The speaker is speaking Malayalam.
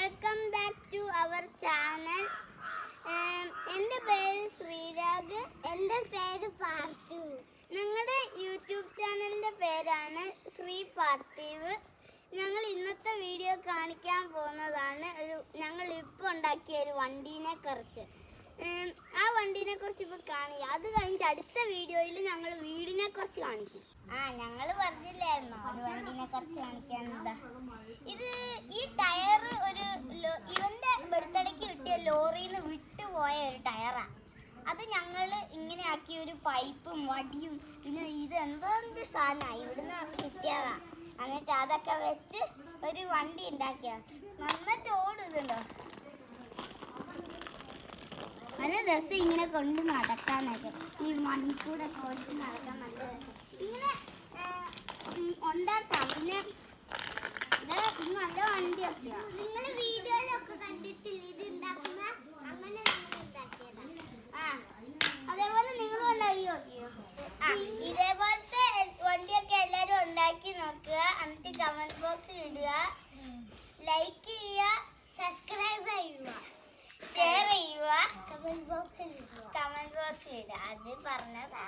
Welcome back to our channel. എൻ്റെ പേര് ശ്രീരാഗ്. എൻ്റെ പേര് പാർത്ഥിവ്. ഞങ്ങളുടെ യൂട്യൂബ് ചാനലിൻ്റെ പേരാണ് ശ്രീ പാർത്ഥിവ്. ഞങ്ങൾ ഇന്നത്തെ വീഡിയോ കാണിക്കാൻ പോകുന്നതാണ് ഞങ്ങൾ ഇപ്പോൾ ഉണ്ടാക്കിയ ഒരു വണ്ടീനെ കുറിച്ച്. ആ വണ്ടീനെ കുറിച്ച് ഇപ്പോൾ കാണിക്കുക. അത് കഴിഞ്ഞിട്ട് അടുത്ത വീഡിയോയിൽ ഞങ്ങൾ വീടിനെ കുറിച്ച് കാണിക്കും. ഞങ്ങൾ പറഞ്ഞില്ലായിരുന്നോ ഒരു വണ്ടീനെ കുറിച്ച് കാണിക്കാനെന്താ. ഈ ടയർ ഇവന്റെ ബർത്ത്ഡേക്ക് കിട്ടിയ ലോറിയിൽ നിന്ന് വിട്ടുപോയ ഒരു ടയറാണ്. അത് ഞങ്ങൾ ഇങ്ങനെ ആക്കിയ ഒരു പൈപ്പും വടിയും പിന്നെ ഇത് എന്ത് സാധനമാണ് ഇവിടുന്ന് കിട്ടിയതാ. എന്നിട്ട് അതൊക്കെ വെച്ച് ഒരു വണ്ടി ഉണ്ടാക്കിയ നന്നായിട്ട് ഓടുന്നുണ്ടോ. നല്ല രസം ഇങ്ങനെ കൊണ്ട് നടക്കാനൊക്കെ. ഈ മണിക്കൂടെ കൊണ്ട് നടക്കാൻ നല്ല രസം ഇങ്ങനെ ഉണ്ടാക്കാം. പിന്നെ നല്ല വണ്ടിയൊക്കെയാണ്. നിങ്ങൾ വീഡിയോയിലൊക്കെ കണ്ടിട്ടില്ല ഇത് ഉണ്ടാക്കുന്ന അങ്ങനെ അതേപോലെ നിങ്ങൾ ഉണ്ടാക്കി നോക്കിയോ? ഇതേപോലത്തെ വണ്ടിയൊക്കെ എല്ലാവരും ഉണ്ടാക്കി നോക്കുക. എന്നിട്ട് കമന്റ് ബോക്സിൽ ഇടുക, ലൈക്ക് ചെയ്യുക, സബ്സ്ക്രൈബ് ചെയ്യുക, ഷെയർ ചെയ്യുക, കമന്റ് ബോക്സിൽ ഇടുക. അത് പറഞ്ഞതാ.